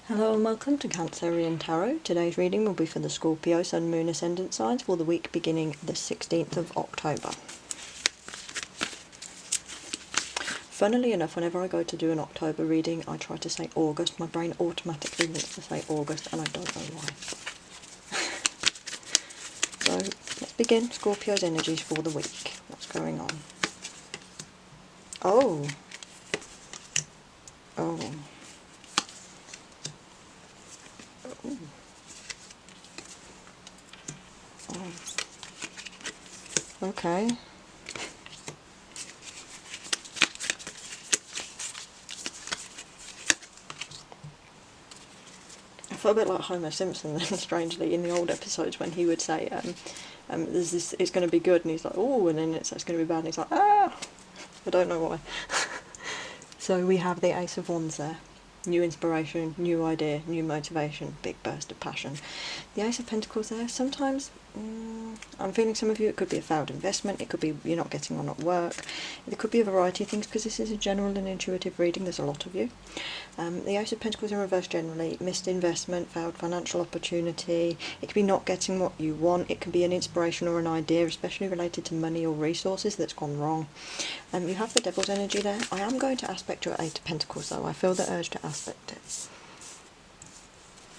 Hello and welcome to Cancerian Tarot. Today's reading will be for the Scorpio, Sun, Moon, Ascendant signs for the week beginning the 16th of October. Funnily enough, whenever I go to do an October reading, I try to say August. My brain automatically wants to say August and I don't know why. So let's begin. Scorpio's energies for the week. What's going on? Oh. Okay. I felt a bit like Homer Simpson then, strangely, in the old episodes when he would say, there's this, it's going to be good, and he's like, oh, and then it's going to be bad, and he's like, ah! I don't know why. So we have the Ace of Wands there. New inspiration, new idea, new motivation, big burst of passion. The Ace of Pentacles there, sometimes I'm feeling some of you, it could be a failed investment, it could be you're not getting on at work, it could be a variety of things because this is a general and intuitive reading, there's a lot of you. The Ace of Pentacles in reverse generally, missed investment, failed financial opportunity, it could be not getting what you want, it can be an inspiration or an idea, especially related to money or resources that's gone wrong. You have the Devil's energy there. I am going to aspect your Eight of Pentacles though, I feel the urge to aspect it.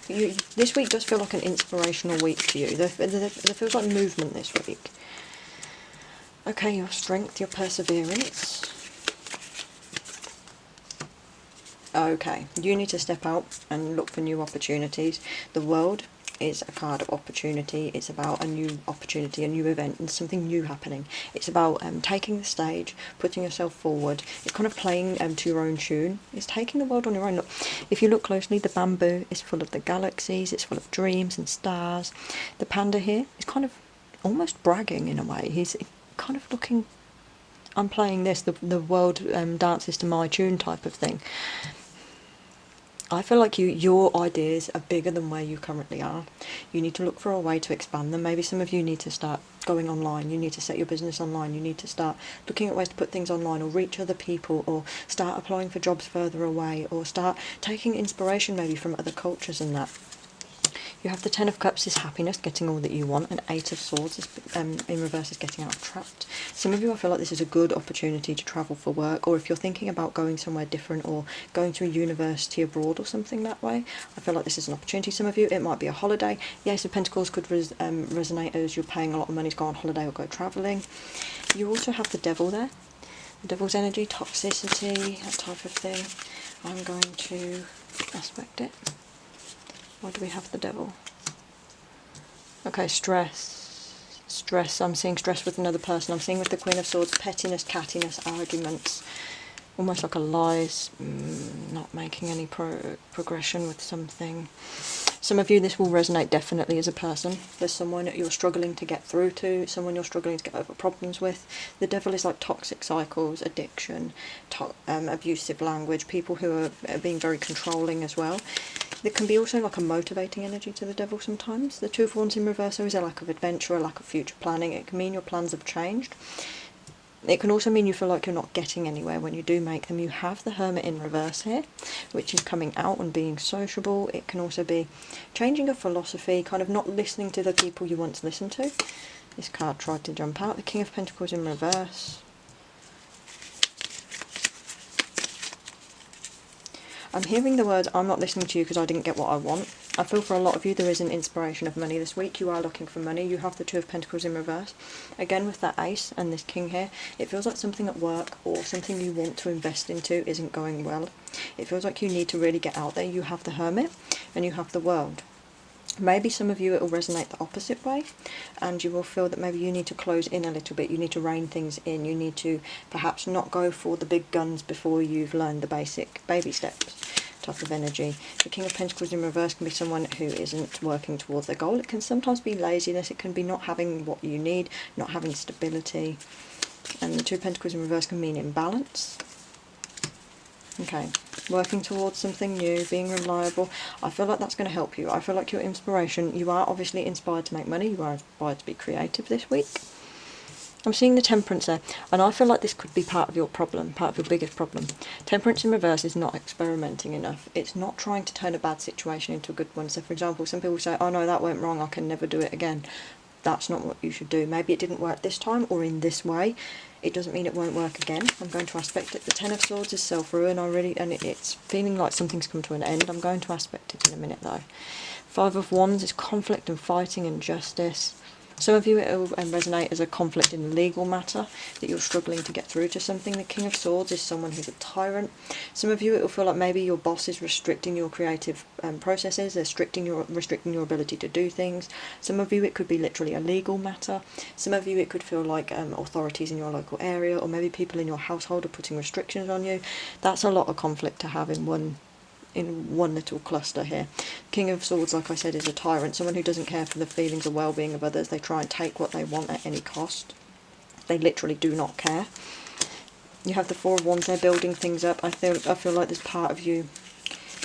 This week does feel like an inspirational week for you. There feels like movement this week. Okay, your strength, your perseverance. Okay, you need to step out and look for new opportunities. The World is a card of opportunity. It's about a new opportunity, a new event, and something new happening. It's about taking the stage, putting yourself forward. It's kind of playing to your own tune. It's taking the world on your own. Look, if you look closely, the bamboo is full of the galaxies. It's full of dreams and stars. The panda here is kind of almost bragging in a way. He's kind of looking, I'm playing this, the world dances to my tune type of thing. I feel like your ideas are bigger than where you currently are. You need to look for a way to expand them. Maybe some of you need to start going online. You need to set your business online. You need to start looking at ways to put things online or reach other people or start applying for jobs further away or start taking inspiration maybe from other cultures and that. You have the Ten of Cups is happiness, getting all that you want, and Eight of Swords is, in reverse is getting out of trapped. Some of you, I feel like this is a good opportunity to travel for work, or if you're thinking about going somewhere different or going to a university abroad or something that way, I feel like this is an opportunity. Some of you, it might be a holiday. The Ace of Pentacles could resonate as you're paying a lot of money to go on holiday or go travelling. You also have the Devil there. The Devil's energy, toxicity, that type of thing. I'm going to aspect it. Why do we have the Devil? Okay, stress. Stress. I'm seeing stress with another person. I'm seeing with the Queen of Swords, pettiness, cattiness, arguments. Almost like a lies, not making any progression with something. Some of you, this will resonate definitely as a person. There's someone that you're struggling to get through to, someone you're struggling to get over problems with. The Devil is like toxic cycles, addiction, abusive language, people who are being very controlling as well. There can be also like a motivating energy to the Devil sometimes. The Two of Wands in reverse is a lack of adventure, a lack of future planning. It can mean your plans have changed. It can also mean you feel like you're not getting anywhere when you do make them. You have the Hermit in reverse here, which is coming out and being sociable. It can also be changing a philosophy, kind of not listening to the people you once listened to. This card tried to jump out. The King of Pentacles in reverse. I'm hearing the words, I'm not listening to you because I didn't get what I want. I feel for a lot of you there is an inspiration of money this week. You are looking for money. You have the Two of Pentacles in reverse. Again with that Ace and this King here, it feels like something at work or something you want to invest into isn't going well. It feels like you need to really get out there. You have the Hermit and you have the World. Maybe some of you it will resonate the opposite way and you will feel that maybe you need to close in a little bit, you need to rein things in, you need to perhaps not go for the big guns before you've learned the basic baby steps type of energy. The King of Pentacles in reverse can be someone who isn't working towards their goal. It can sometimes be laziness, it can be not having what you need, not having stability, and the Two of Pentacles in reverse can mean imbalance. Okay, working towards something new, being reliable. I feel like that's going to help you. I feel like your inspiration, you are obviously inspired to make money, you are inspired to be creative this week. I'm seeing the Temperance there, and I feel like this could be part of your problem, part of your biggest problem. Temperance in reverse is not experimenting enough. It's not trying to turn a bad situation into a good one. So, for example, some people say, oh no, that went wrong, I can never do it again. That's not what you should do. Maybe it didn't work this time or in this way. It doesn't mean it won't work again. I'm going to aspect it. The Ten of Swords is self-ruin already, and it's feeling like something's come to an end. I'm going to aspect it in a minute though. Five of Wands is conflict and fighting and justice. Some of you it will resonate as a conflict in a legal matter, that you're struggling to get through to something. The King of Swords is someone who's a tyrant. Some of you it will feel like maybe your boss is restricting your creative processes, they're restricting your ability to do things. Some of you it could be literally a legal matter. Some of you it could feel like authorities in your local area, or maybe people in your household are putting restrictions on you. That's a lot of conflict to have in one little cluster here. King of Swords, like I said, is a tyrant, someone who doesn't care for the feelings or well-being of others. They try and take what they want at any cost. They literally do not care. You have the Four of Wands, they're building things up. I feel like there's part of you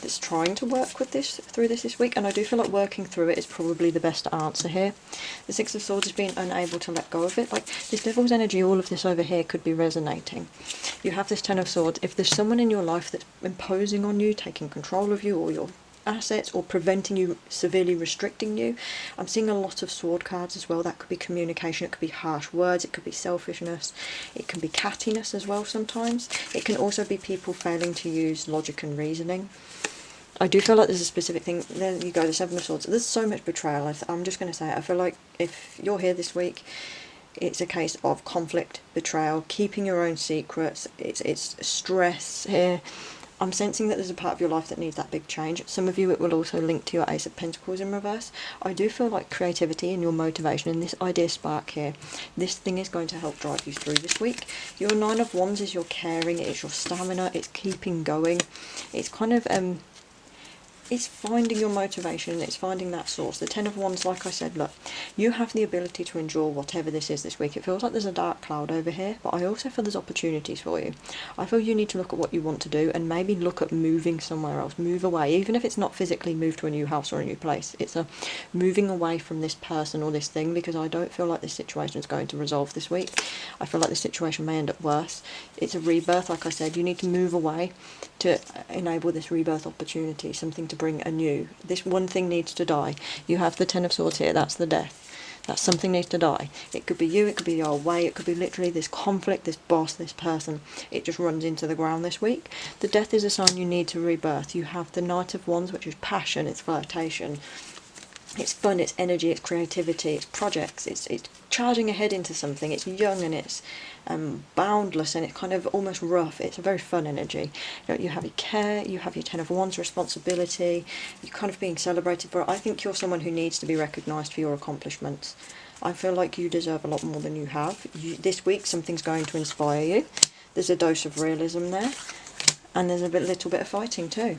that's trying to work with this week, and I do feel like working through it is probably the best answer here. The Six of Swords is being unable to let go of it. Like this Devil's energy, all of this over here could be resonating. You have this Ten of Swords. If there's someone in your life that's imposing on you, taking control of you or your assets, or preventing you, severely restricting you, I'm seeing a lot of sword cards as well. That could be communication, it could be harsh words, it could be selfishness, it can be cattiness as well sometimes. It can also be people failing to use logic and reasoning. I do feel like there's a specific thing. There you go, the Seven of Swords. There's so much betrayal. I'm just going to say it. I feel like if you're here this week, it's a case of conflict, betrayal, keeping your own secrets. It's stress here. I'm sensing that there's a part of your life that needs that big change. Some of you it will also link to your Ace of Pentacles in reverse. I do feel like creativity and your motivation and this idea spark here, this thing is going to help drive you through this week. Your Nine of Wands is your caring, it's your stamina, it's keeping going. It's kind of it's finding your motivation, it's finding that source. The Ten of Wands, like I said, look, you have the ability to endure whatever this is this week. It feels like there's a dark cloud over here, but I also feel there's opportunities for you. I feel you need to look at what you want to do and maybe look at moving somewhere else, move away, even if it's not physically move to a new house or a new place. It's a moving away from this person or this thing, because I don't feel like this situation is going to resolve this week. I feel like this situation may end up worse. It's a rebirth, like I said. You need to move away to enable this rebirth opportunity, something to bring anew. This one thing needs to die. You have the Ten of Swords here, that's the death. That something needs to die. It could be you, it could be your way, it could be literally this conflict, this boss, this person. It just runs into the ground this week. The death is a sign you need to rebirth. You have the Knight of Wands, which is passion, it's flirtation, it's fun, it's energy, it's creativity, it's projects, it's charging ahead into something. It's young and it's boundless and it's kind of almost rough. It's a very fun energy. You have your care, you have your Ten of Wands, responsibility, you're kind of being celebrated for it. I think you're someone who needs to be recognised for your accomplishments. I feel like you deserve a lot more than you have. This week something's going to inspire you. There's a dose of realism there, and there's a little bit of fighting too.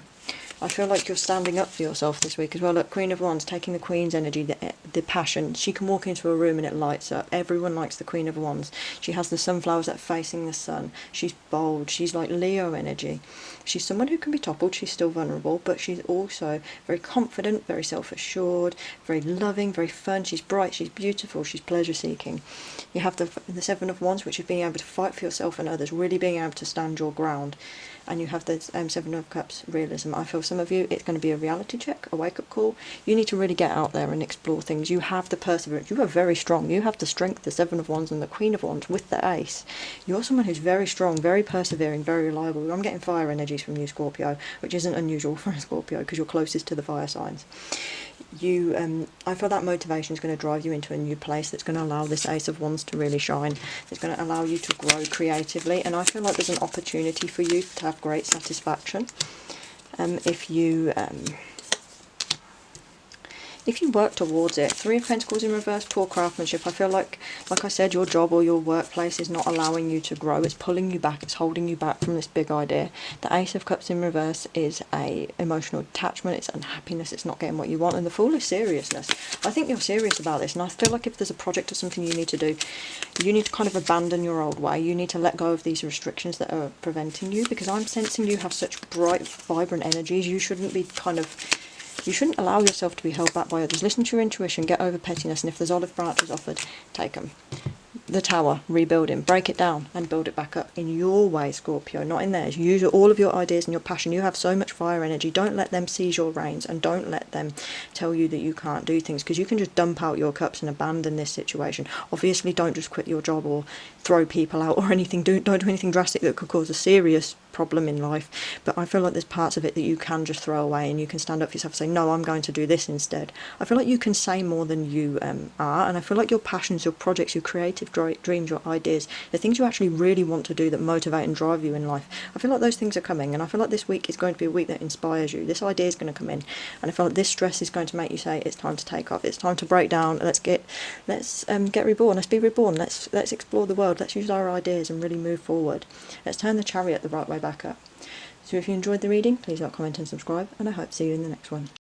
I feel like you're standing up for yourself this week as well. Look, Queen of Wands, taking the Queen's energy, the passion. She can walk into a room and it lights up. Everyone likes the Queen of Wands. She has the sunflowers that are facing the sun. She's bold. She's like Leo energy. She's someone who can be toppled. She's still vulnerable, but she's also very confident, very self-assured, very loving, very fun. She's bright. She's beautiful. She's pleasure-seeking. You have the Seven of Wands, which is being able to fight for yourself and others, really being able to stand your ground. And you have the Seven of Cups, realism. I feel some of you, it's going to be a reality check, a wake-up call. You need to really get out there and explore things. You have the perseverance. You are very strong. You have the strength, the Seven of Wands and the Queen of Wands with the Ace. You're someone who's very strong, very persevering, very reliable. I'm getting fire energies from you, Scorpio, which isn't unusual for a Scorpio because you're closest to the fire signs. I feel that motivation is going to drive you into a new place that's going to allow this Ace of Wands to really shine. It's going to allow you to grow creatively, and I feel like there's an opportunity for you to have great satisfaction if you work towards it. Three of Pentacles in reverse, poor craftsmanship. I feel like I said, your job or your workplace is not allowing you to grow. It's pulling you back. It's holding you back from this big idea. The Ace of Cups in reverse is a emotional attachment. It's unhappiness. It's not getting what you want. And the Fool is seriousness. I think you're serious about this. And I feel like if there's a project or something you need to do, you need to kind of abandon your old way. You need to let go of these restrictions that are preventing you, because I'm sensing you have such bright, vibrant energies. You shouldn't allow yourself to be held back by others. Listen to your intuition, get over pettiness, and if there's olive branches offered, take them. the tower, rebuilding, break it down and build it back up in your way, Scorpio, not in theirs. Use all of your ideas and your passion. You have so much fire energy. Don't let them seize your reins, and don't let them tell you that you can't do things, because you can just dump out your cups and abandon this situation. Obviously, don't just quit your job or throw people out or anything. Don't do anything drastic that could cause a serious problem in life. But I feel like there's parts of it that you can just throw away, and you can stand up for yourself and say, no, I'm going to do this instead. I feel like you can say more than you are, and I feel like your passions, your projects, your creative dreams, your ideas, the things you actually really want to do that motivate and drive you in life, I feel like those things are coming, and I feel like this week is going to be a week that inspires you. This idea is going to come in, and I feel like this stress is going to make you say, it's time to take off, it's time to break down, let's get reborn, let's be reborn, let's explore the world, let's use our ideas and really move forward. Let's turn the chariot the right way back up. So if you enjoyed the reading, please like, comment and subscribe, and I hope to see you in the next one.